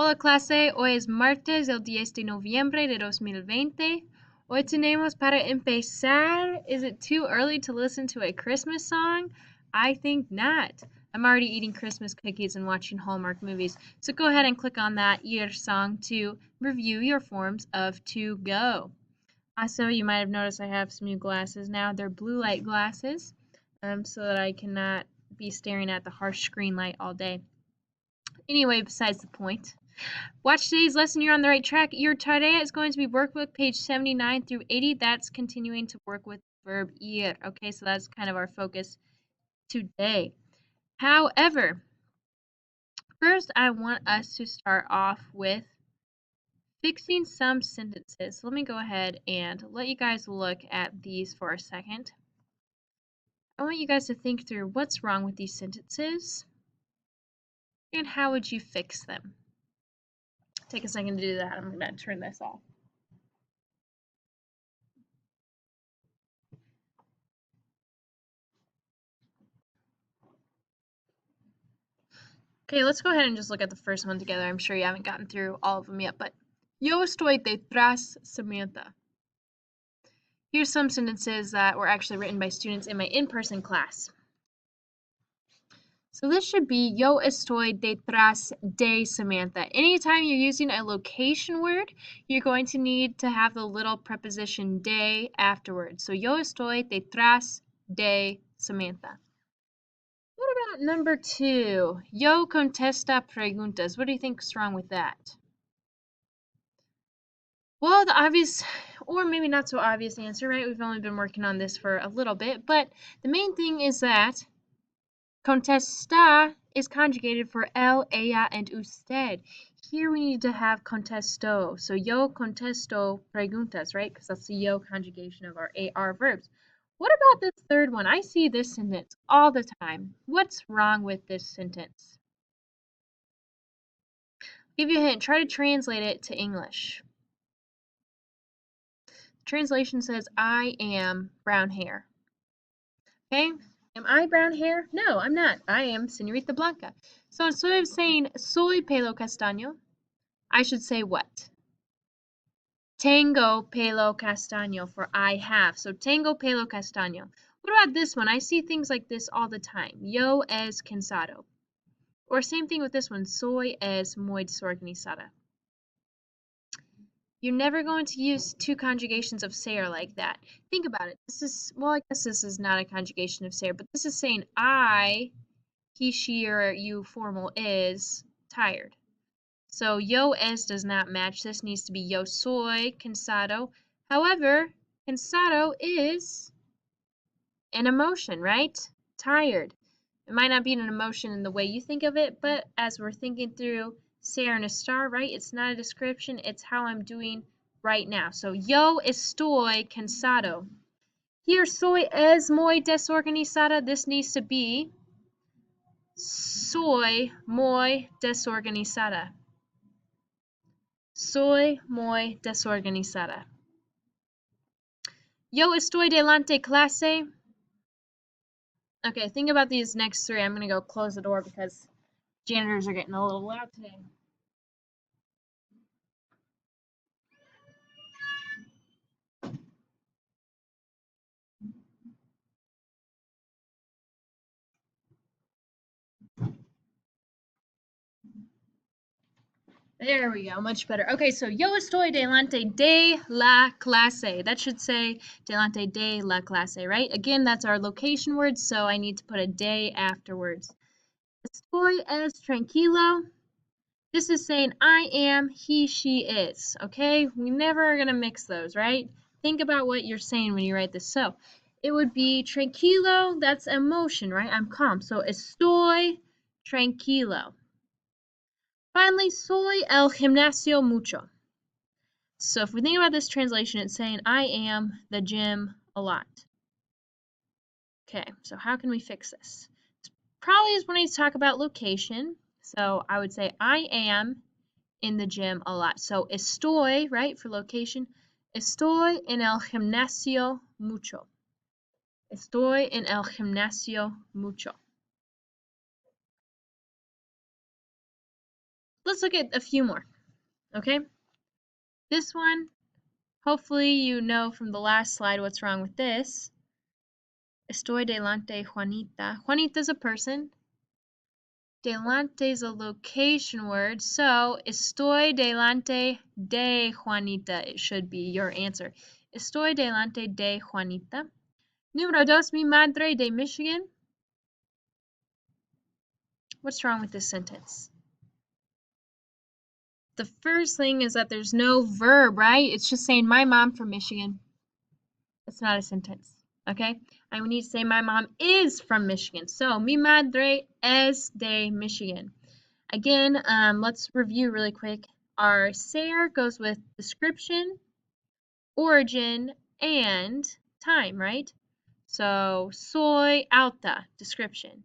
Hola clase, hoy es martes, el 10 de noviembre de 2020. Hoy tenemos para empezar, is it too early to listen to a Christmas song? I think not. I'm already eating Christmas cookies and watching Hallmark movies, so go ahead and click on that year song to review your forms of to go. Also, you might have noticed I have some new glasses now. They're blue light glasses, so that I cannot be staring at the harsh screen light all day. Anyway, besides the point. Watch today's lesson. You're on the right track. Your tarea is going to be workbook page 79 through 80. That's continuing to work with verb ir. Okay, so that's kind of our focus today. However, first I want us to start off with fixing some sentences. Let me go ahead and let you guys look at these for a second. I want you guys to think through what's wrong with these sentences and how would you fix them. Take a second to do that. I'm going to turn this off. Okay, let's go ahead and just look at the first one together. I'm sure you haven't gotten through all of them yet, but yo estoy detrás Samantha. Here's some sentences that were actually written by students in my in-person class. So this should be yo estoy detrás de Samantha. Anytime you're using a location word, you're going to need to have the little preposition de afterwards. So yo estoy detrás de Samantha. What about number 2? Yo contesta preguntas. What do you think is wrong with that? Well, the obvious, or maybe not so obvious answer, right? We've only been working on this for a little bit, but the main thing is that contesta is conjugated for él, ella, and usted. Here we need to have contesto. So yo contesto preguntas, right? Because that's the yo conjugation of our AR verbs. What about this third one? I see this sentence all the time. What's wrong with this sentence? I'll give you a hint. Try to translate it to English. Translation says, I am brown hair. Okay? Am I brown hair? No, I'm not. I am Señorita Blanca. So instead of saying soy pelo castaño, I should say what? Tengo pelo castaño for I have. So tengo pelo castaño. What about this one? I see things like this all the time. Yo es cansado. Or same thing with this one. Soy es muy desorganizada. You're never going to use two conjugations of ser like that. Think about it. This is, well, I guess this is not a conjugation of ser, but this is saying I, he, she, or you formal is tired. So yo es does not match. This needs to be yo soy cansado. However, cansado is an emotion, right? Tired. It might not be an emotion in the way you think of it, but as we're thinking through ser and a star, right? It's not a description. It's how I'm doing right now. So yo estoy cansado. Here soy es muy desorganizada. This needs to be soy muy desorganizada. Soy muy desorganizada. Yo estoy delante clase. Okay, think about these next three. I'm going to go close the door because janitors are getting a little loud today. There we go, much better. Okay, so yo estoy delante de la clase. That should say delante de la clase, right? Again, that's our location word, so I need to put a de afterwards. Estoy es tranquilo. This is saying I am, he, she is, okay? We never are going to mix those, right? Think about what you're saying when you write this. So it would be tranquilo, that's emotion, right? I'm calm. So estoy tranquilo. Finally, soy el gimnasio mucho. So if we think about this translation, it's saying I am the gym a lot. Okay, so how can we fix this? Probably is when I talk about location. So I would say I am in the gym a lot. So estoy, right, for location. Estoy en el gimnasio mucho. Estoy en el gimnasio mucho. Let's look at a few more, okay? This one, hopefully you know from the last slide what's wrong with this. Estoy delante Juanita. Juanita's a person. Delante is a location word, so estoy delante de Juanita. It should be your answer. Estoy delante de Juanita. Número dos, mi madre de Michigan. What's wrong with this sentence? The first thing is that there's no verb, right? It's just saying my mom from Michigan. It's not a sentence, okay? I need to say my mom is from Michigan. So, mi madre es de Michigan. Again, let's review really quick. Our ser goes with description, origin, and time, right? So, soy alta, description.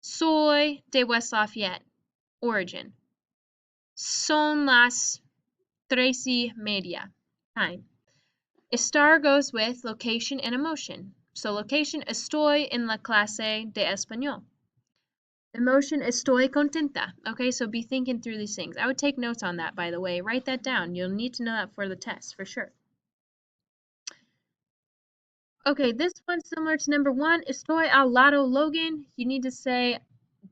Soy de West Lafayette, origin. Son las 3:30, time. Estar goes with location and emotion. So location, estoy en la clase de español. Emotion, estoy contenta. Okay, so be thinking through these things. I would take notes on that, by the way. Write that down. You'll need to know that for the test, for sure. Okay, this one's similar to number one. Estoy al lado Logan. You need to say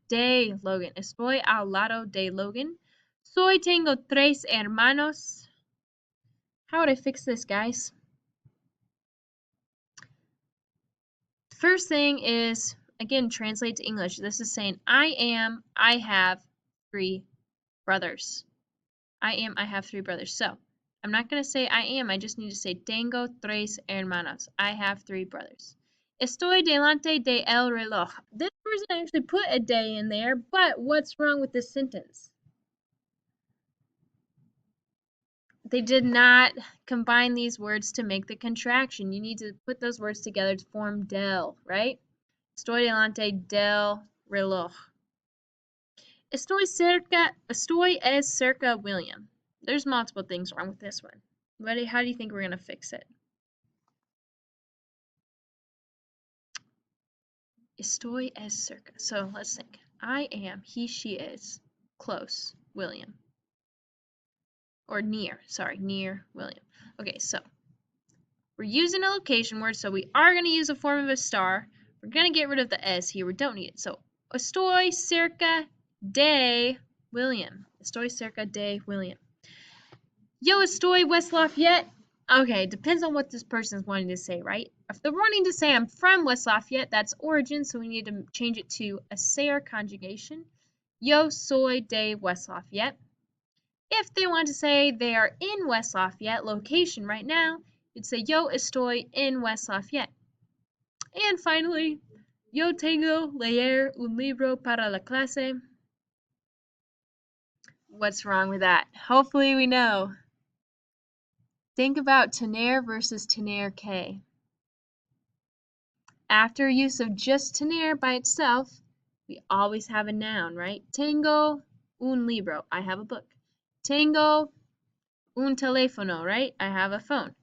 de Logan. Estoy al lado de Logan. Soy tengo 3 hermanos. How would I fix this, guys? First thing is, again, translate to English. This is saying I have 3 brothers. I have 3 brothers. So, I'm not going to say I am, I just need to say tengo 3 hermanos. I have 3 brothers. Estoy delante de el reloj. This person actually put a day in there, but what's wrong with this sentence? They did not combine these words to make the contraction. You need to put those words together to form del, right? Estoy delante del reloj. Estoy es cerca William. There's multiple things wrong with this one. How do you think we're going to fix it? Estoy es cerca. So let's think. I am, he, she is, close, William. Or near, sorry, near William. Okay, so we're using a location word, so we are going to use a form of a star. We're going to get rid of the S here. We don't need it. So, estoy cerca de William. Estoy cerca de William. Yo estoy West Lafayette. Okay, depends on what this person is wanting to say, right? If they're wanting to say I'm from West Lafayette, that's origin, so we need to change it to a ser conjugation. Yo soy de West Lafayette. If they want to say they are in West Lafayette, location right now, you'd say yo estoy en West Lafayette. And finally, yo tengo leer un libro para la clase. What's wrong with that? Hopefully we know. Think about tener versus tener que. After use of just tener by itself, we always have a noun, right? Tengo un libro. I have a book. Tengo un teléfono, right? I have a phone.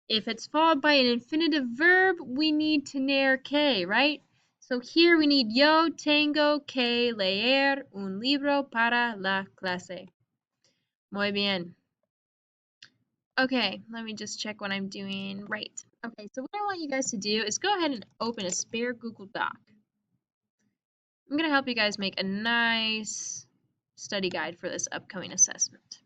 If it's followed by an infinitive verb, we need tener que, right? So here we need yo tengo que leer un libro para la clase. Muy bien. Okay, let me just check what I'm doing right. Okay, so what I want you guys to do is go ahead and open a spare Google Doc. I'm going to help you guys make a nice study guide for this upcoming assessment.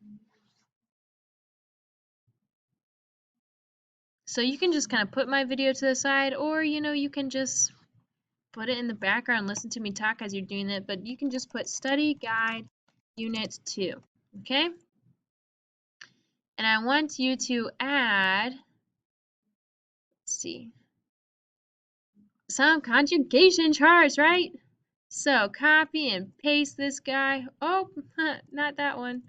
So you can just kind of put my video to the side, or you can just put it in the background, listen to me talk as you're doing it, but you can just put study guide unit 2, okay? And I want you to add, let's see, some conjugation charts, right? So copy and paste this guy. Oh, not that one.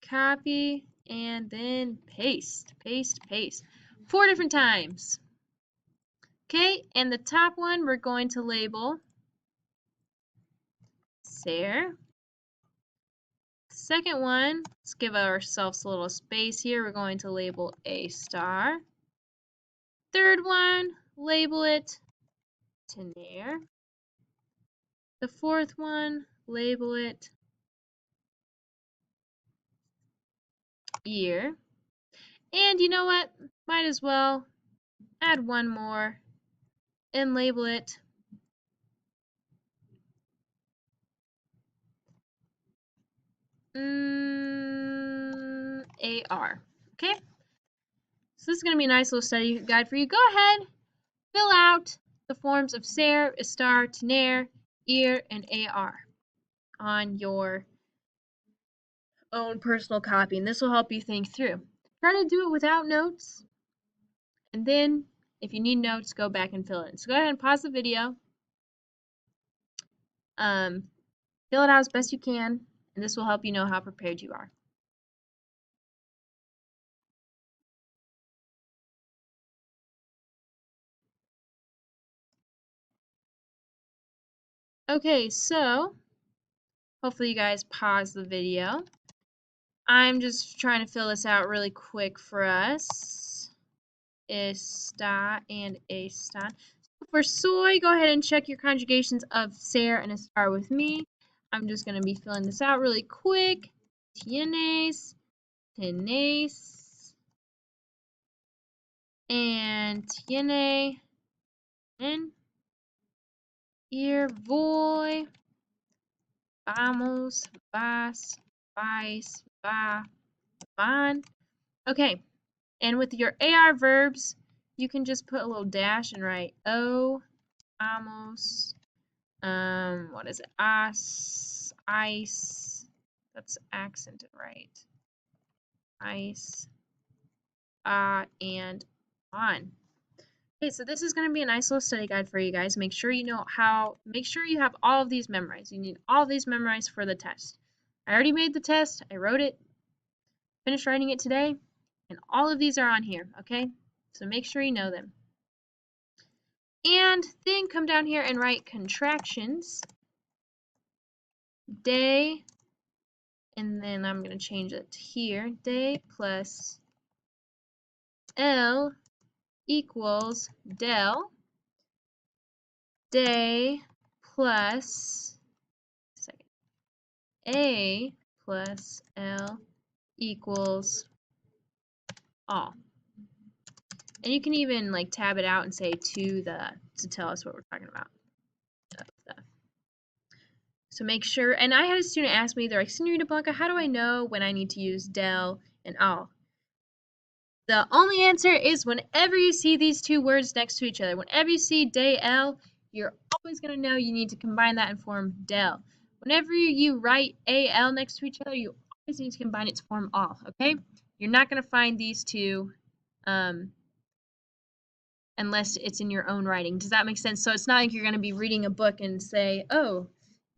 Copy and then paste, paste, paste. 4 different times. Okay, and the top one we're going to label ser. Second one, let's give ourselves a little space here. We're going to label a star. Third one, label it tener. The fourth one, label it year. And you know what? Might as well add one more and label it AR. Okay? So this is going to be a nice little study guide for you. Go ahead, fill out the forms of ser, estar, tener, ir, and AR on your own personal copy, and this will help you think through. Try to do it without notes, and then if you need notes, go back and fill it in. So go ahead and pause the video, fill it out as best you can, and this will help you know how prepared you are. Okay, so hopefully you guys pause the video. I'm just trying to fill this out really quick for us. Está and están. For soy, go ahead and check your conjugations of ser and estar with me. I'm just going to be filling this out really quick. Tienes, tenéis, and tiene, en, ir, voy, vamos, vas, vais, va, van. Okay, and with your AR verbs, you can just put a little dash and write O, vamos, what is it? As, ice. That's accented right. Ice, and on. Okay, so this is going to be a nice little study guide for you guys. Make sure you know make sure you have all of these memorized. You need all of these memorized for the test. I already made the test. I wrote it, finished writing it today, and all of these are on here, okay? So make sure you know them. And then come down here and write contractions. Day, and then I'm going to change it to here. Day plus L equals del. Day plus A plus L equals all. And you can even like tab it out and say to tell us what we're talking about. So make sure, and I had a student ask me, they're like, Señorita Blanca, how do I know when I need to use del and all? The only answer is whenever you see these two words next to each other, whenever you see de el, you're always going to know you need to combine that and form del. Whenever you write al next to each other, you always need to combine it to form all, okay? You're not going to find these two unless it's in your own writing. Does that make sense? So it's not like you're going to be reading a book and say, oh,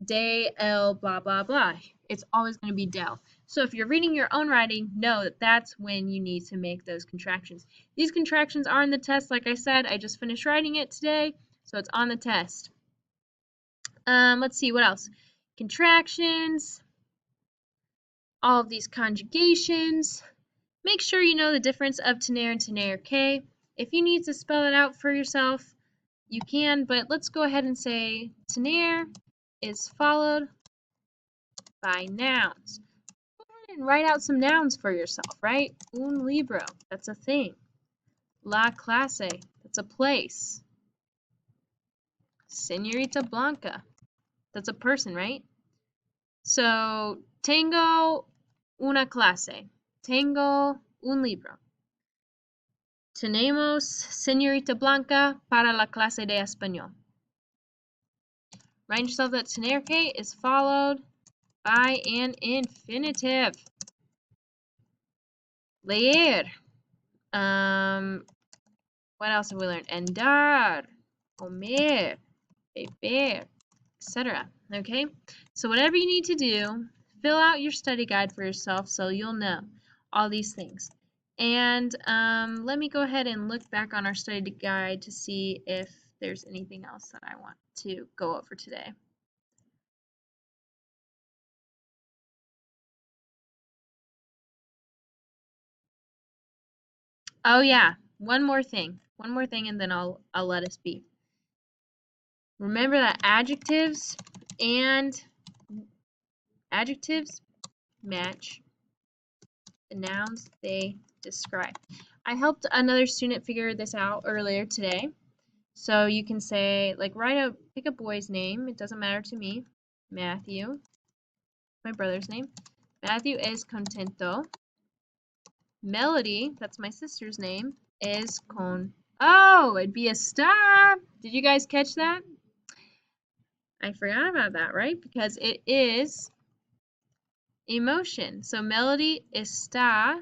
de el blah, blah, blah. It's always going to be del. So if you're reading your own writing, know that that's when you need to make those contractions. These contractions are in the test. Like I said, I just finished writing it today, so it's on the test. Let's see, what else? Contractions, all of these conjugations. Make sure you know the difference of tener and tener, okay? If you need to spell it out for yourself, you can, but let's go ahead and say tener is followed by nouns. Go ahead and write out some nouns for yourself, right? Un libro, that's a thing. La clase, that's a place. Señorita Blanca, that's a person, right? So, tengo una clase. Tengo un libro. Tenemos Señorita Blanca para la clase de español. Remind yourself that tener is followed by an infinitive. Leer. What else have we learned? Andar, comer, beber, etc. Okay? So whatever you need to do, fill out your study guide for yourself so you'll know all these things. And let me go ahead and look back on our study guide to see if there's anything else that I want to go over today. Oh yeah, one more thing, and then I'll let us be. Remember that adjectives And adjectives match the nouns they describe. I helped another student figure this out earlier today. So you can say, like, pick a boy's name. It doesn't matter to me. Matthew, my brother's name. Matthew es contento. Melody, that's my sister's name, is con. Oh, it'd be a star. Did you guys catch that? I forgot about that, right? Because it is emotion. So Melody está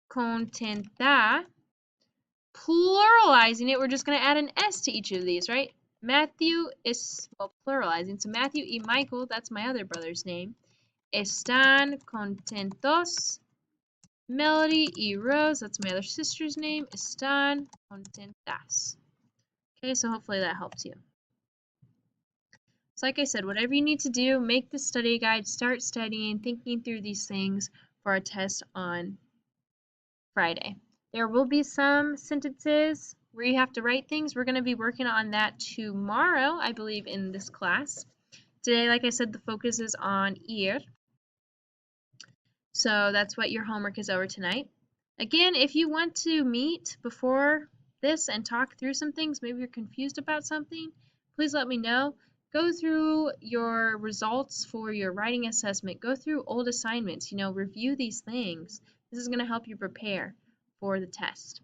contenta. Pluralizing it, we're just going to add an S to each of these, right? Matthew is, well, pluralizing. So Matthew y Michael, that's my other brother's name, están contentos. Melody y Rose, that's my other sister's name, están contentas. Okay, so hopefully that helps you. So like I said, whatever you need to do, make the study guide, start studying, thinking through these things for our test on Friday. There will be some sentences where you have to write things. We're going to be working on that tomorrow, I believe, in this class. Today, like I said, the focus is on ir. So that's what your homework is over tonight. Again, if you want to meet before this and talk through some things, maybe you're confused about something, please let me know. Go through your results for your writing assessment. Go through old assignments, review these things. This is going to help you prepare for the test.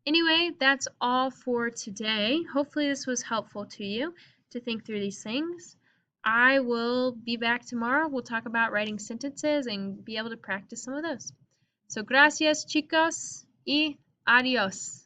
Anyway, that's all for today. Hopefully this was helpful to you to think through these things. I will be back tomorrow. We'll talk about writing sentences and be able to practice some of those. So gracias, chicos, y adiós.